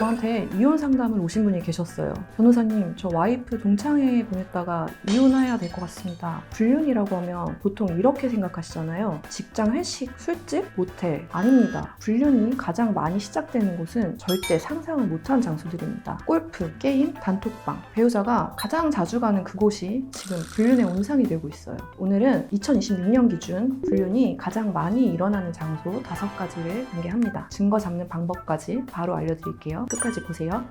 저한테 이혼 상담을 오신 분이 계셨어요. 변호사님, 저 와이프 동창회 보냈다가 이혼해야 될 것 같습니다. 불륜이라고 하면 보통 이렇게 생각하시잖아요. 직장 회식, 술집, 모텔. 아닙니다. 불륜이 가장 많이 시작되는 곳은 절대 상상을 못한 장소들입니다. 골프, 게임, 단톡방. 배우자가 가장 자주 가는 그곳이 지금 불륜의 온상이 되고 있어요. 오늘은 2026년 기준 불륜이 가장 많이 일어나는 장소 5가지를 공개합니다. 증거 잡는 방법까지 바로 알려드릴게요. 끝까지 보세요.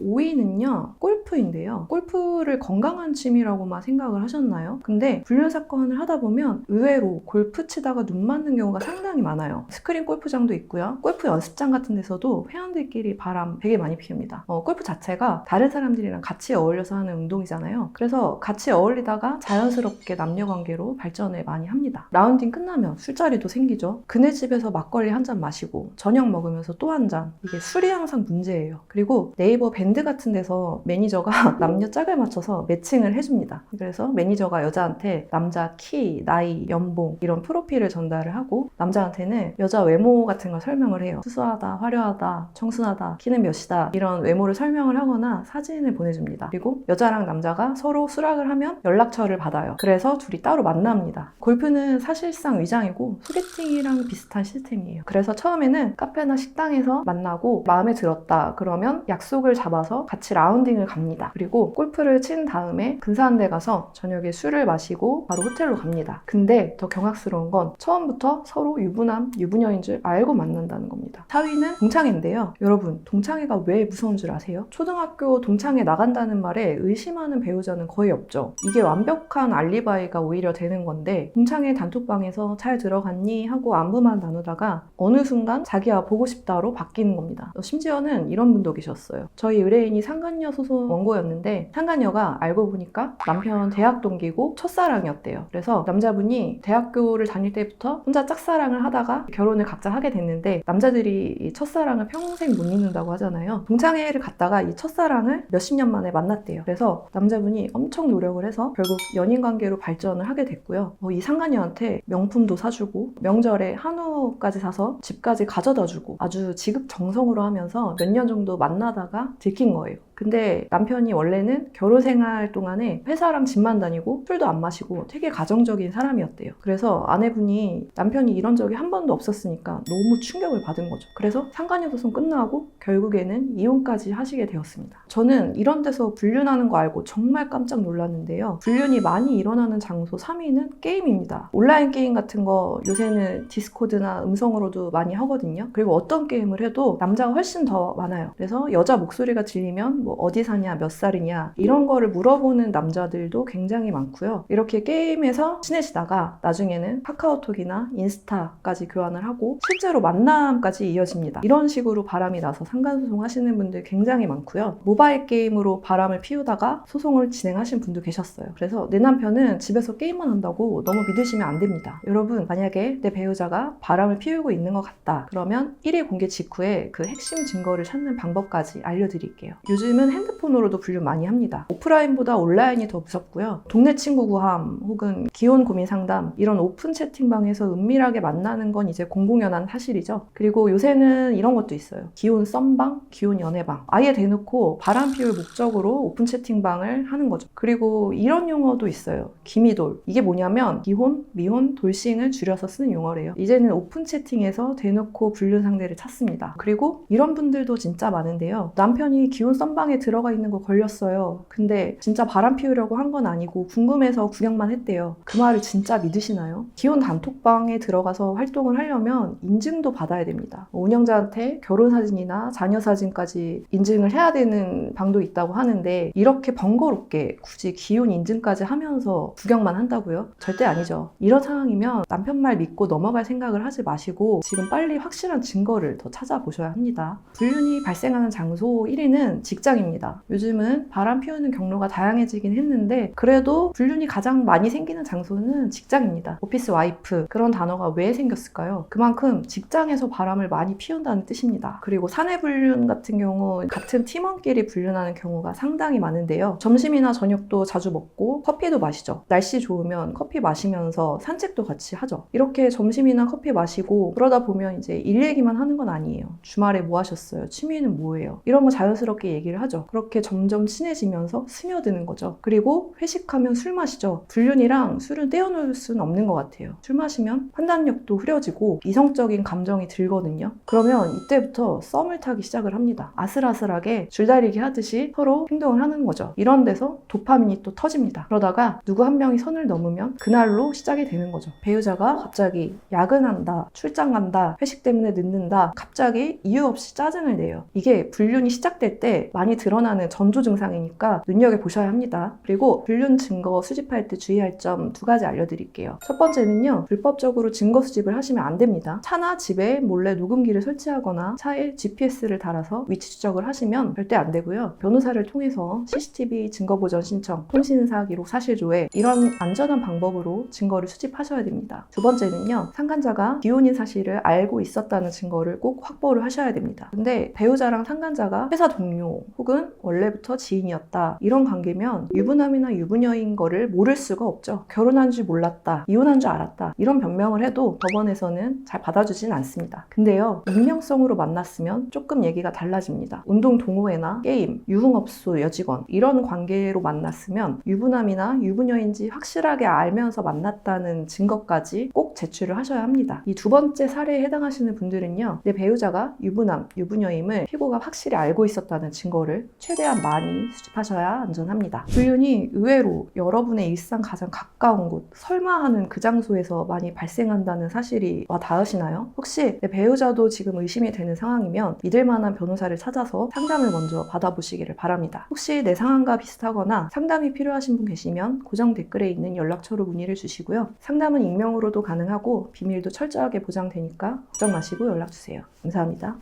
5위는요, 골프인데요. 골프를 건강한 취미라고만 생각을 하셨나요? 근데 불륜 사건을 하다 보면 의외로 골프 치다가 눈 맞는 경우가 상당히 많아요. 스크린 골프장도 있고요. 골프 연습장 같은 데서도 회원들끼리 바람 되게 많이 피웁니다. 골프 자체가 다른 사람들이랑 같이 어울려서 하는 운동이잖아요. 그래서 같이 어울리다가 자연스럽게 남녀 관계로 발전을 많이 합니다. 라운딩 끝나면 술자리도 생기죠. 그네 집에서 막걸리 한 잔 마시고 저녁 먹으면서 또 한 잔. 이게 술이 항상 문제예요. 그리고 네이버 밴드 같은 데서 매니저가 남녀 짝을 맞춰서 매칭을 해줍니다. 그래서 매니저가 여자한테 남자 키, 나이, 연봉 이런 프로필을 전달을 하고 남자한테는 여자 외모 같은 걸 설명을 해요. 수수하다, 화려하다, 청순하다, 키는 몇이다 이런 외모를 설명을 하거나 사진을 보내줍니다. 그리고 여자랑 남자가 서로 수락을 하면 연락처를 받아요. 그래서 둘이 따로 만납니다. 골프는 사실상 위장이고 소개팅이랑 비슷한 시스템이에요. 그래서 처음에는 카페나 식당에서 만나고 마음에 들었다 그러면 약속을 잡아서 같이 라운딩을 갑니다. 그리고 골프를 친 다음에 근사한 데 가서 저녁에 술을 마시고 바로 호텔로 갑니다. 근데 더 경악스러운 건 처음부터 서로 유부남, 유부녀인 줄 알고 만난다는 겁니다. 4위는 동창회인데요. 여러분, 동창회가 왜 무서운 줄 아세요? 초등학교 동창회 나간다는 말에 의심하는 배우자는 거의 없죠. 이게 완벽한 알리바이가 오히려 되는 건데 동창회 단톡방에서 잘 들어갔니? 하고 안부만 나누다가 어느 순간 자기야 보고 싶다로 바뀌는 겁니다. 심지어는 이런 분도 계셨어요. 저희 의뢰인이 상간녀 소송 원고였는데 상간녀가 알고 보니까 남편 대학 동기고 첫사랑이었대요. 그래서 남자분이 대학교를 다닐 때부터 혼자 짝사랑을 하다가 결혼을 각자 하게 됐는데 남자들이 이 첫사랑을 평생 못 잊는다고 하잖아요. 동창회를 갔다가 이 첫사랑을 몇십 년 만에 만났대요. 그래서 남자분이 엄청 노력을 해서 결국 연인 관계로 발전을 하게 됐고요. 이 상간녀한테 명품도 사주고 명절에 한우까지 사서 집까지 가져다주고 아주 지극정성으로 하면서 몇 년 정도 만나다가 들킨 거예요. 근데 남편이 원래는 결혼 생활 동안에 회사랑 집만 다니고 술도 안 마시고 되게 가정적인 사람이었대요. 그래서 아내분이 남편이 이런 적이 한 번도 없었으니까 너무 충격을 받은 거죠. 그래서 상간녀 소송 끝나고 결국에는 이혼까지 하시게 되었습니다. 저는 이런 데서 불륜하는 거 알고 정말 깜짝 놀랐는데요. 불륜이 많이 일어나는 장소 3위는 게임입니다. 온라인 게임 같은 거 요새는 디스코드나 음성으로도 많이 하거든요. 그리고 어떤 게임을 해도 남자가 훨씬 더 많아요. 그래서 여자 목소리가 들리면 뭐 어디 사냐, 몇 살이냐 이런 거를 물어보는 남자들도 굉장히 많고요. 이렇게 게임에서 친해지다가 나중에는 카카오톡이나 인스타까지 교환을 하고 실제로 만남까지 이어집니다. 이런 식으로 바람이 나서 상간소송 하시는 분들 굉장히 많고요. 모바일 게임으로 바람을 피우다가 소송을 진행하신 분도 계셨어요. 그래서 내 남편은 집에서 게임만 한다고 너무 믿으시면 안 됩니다. 여러분, 만약에 내 배우자가 바람을 피우고 있는 것 같다 그러면 1위 공개 직후에 그 핵심 증거를 찾는 방법까지 알려드릴게요. 요즘은 핸드폰으로도 불륜 많이 합니다. 오프라인보다 온라인이 더 무섭고요. 동네 친구 구함 혹은 기혼 고민 상담 이런 오픈 채팅방에서 은밀하게 만나는 건 이제 공공연한 사실이죠. 그리고 요새는 이런 것도 있어요. 기혼 썸방, 기혼 연애방 아예 대놓고 바람 피울 목적으로 오픈 채팅방을 하는 거죠. 그리고 이런 용어도 있어요. 기미돌. 이게 뭐냐면 기혼, 미혼, 돌싱을 줄여서 쓰는 용어래요. 이제는 오픈 채팅에서 대놓고 불륜 상대를 찾습니다. 그리고 이런 분들도 진짜 많은데요. 남편이 기혼 썸방에 들어가 있는 거 걸렸어요. 근데 진짜 바람 피우려고 한 건 아니고 궁금해서 구경만 했대요. 그 말을 진짜 믿으시나요? 기혼 단톡방에 들어가서 활동을 하려면 인증도 받아야 됩니다. 운영자한테 결혼 사진이나 자녀 사진까지 인증을 해야 되는 방도 있다고 하는데 이렇게 번거롭게 굳이 기혼 인증까지 하면서 구경만 한다고요? 절대 아니죠. 이런 상황이면 남편 말 믿고 넘어갈 생각을 하지 마시고 지금 빨리 확실한 증거를 더 찾아보셔야 합니다. 불륜이 발생하는 장소 1위는 직장 직장입니다. 요즘은 바람 피우는 경로가 다양해지긴 했는데 그래도 불륜이 가장 많이 생기는 장소는 직장입니다. 오피스 와이프 그런 단어가 왜 생겼을까요? 그만큼 직장에서 바람을 많이 피운다는 뜻입니다. 그리고 사내 불륜 같은 경우 같은 팀원끼리 불륜하는 경우가 상당히 많은데요. 점심이나 저녁도 자주 먹고 커피도 마시죠. 날씨 좋으면 커피 마시면서 산책도 같이 하죠. 이렇게 점심이나 커피 마시고 그러다 보면 이제 일 얘기만 하는 건 아니에요. 주말에 뭐 하셨어요? 취미는 뭐예요? 이런 거 자연스럽게 얘기를 하죠. 그렇게 점점 친해지면서 스며드는 거죠. 그리고 회식하면 술 마시죠. 불륜이랑 술을 떼어놓을 수는 없는 것 같아요. 술 마시면 판단력도 흐려지고 이성적인 감정이 들거든요. 그러면 이때부터 썸을 타기 시작을 합니다. 아슬아슬하게 줄다리기 하듯이 서로 행동을 하는 거죠. 이런 데서 도파민이 또 터집니다. 그러다가 누구 한 명이 선을 넘으면 그날로 시작이 되는 거죠. 배우자가 갑자기 야근한다, 출장 간다, 회식 때문에 늦는다, 갑자기 이유 없이 짜증을 내요. 이게 불륜이 시작될 때 많이 드러나는 전조 증상이니까 눈여겨보셔야 합니다. 그리고 불륜 증거 수집할 때 주의할 점 2가지 알려드릴게요. 첫 번째는요, 불법적으로 증거 수집을 하시면 안 됩니다. 차나 집에 몰래 녹음기를 설치하거나 차에 GPS를 달아서 위치 추적을 하시면 절대 안 되고요. 변호사를 통해서 CCTV 증거보전 신청, 통신사 기록 사실조회 이런 안전한 방법으로 증거를 수집하셔야 됩니다. 두 번째는요, 상간자가 기혼인 사실을 알고 있었다는 증거를 꼭 확보를 하셔야 됩니다. 근데 배우자랑 상간자가 회사 동료 혹은 원래부터 지인이었다 이런 관계면 유부남이나 유부녀인 거를 모를 수가 없죠. 결혼한 줄 몰랐다, 이혼한 줄 알았다 이런 변명을 해도 법원에서는 잘 받아주진 않습니다. 근데요, 익명성으로 만났으면 조금 얘기가 달라집니다. 운동 동호회나 게임, 유흥업소 여직원 이런 관계로 만났으면 유부남이나 유부녀인지 확실하게 알면서 만났다는 증거까지 꼭 제출을 하셔야 합니다. 이 두 번째 사례에 해당하시는 분들은요, 내 배우자가 유부남, 유부녀임을 피고가 확실히 알고 있었다는 증거를 최대한 많이 수집하셔야 안전합니다. 불륜이 의외로 여러분의 일상 가장 가까운 곳, 설마 하는 그 장소에서 많이 발생한다는 사실이 와 닿으시나요? 혹시 내 배우자도 지금 의심이 되는 상황이면 믿을 만한 변호사를 찾아서 상담을 먼저 받아보시기를 바랍니다. 혹시 내 상황과 비슷하거나 상담이 필요하신 분 계시면 고정 댓글에 있는 연락처로 문의를 주시고요. 상담은 익명으로도 가능하고 비밀도 철저하게 보장되니까 걱정 마시고 연락주세요. 감사합니다.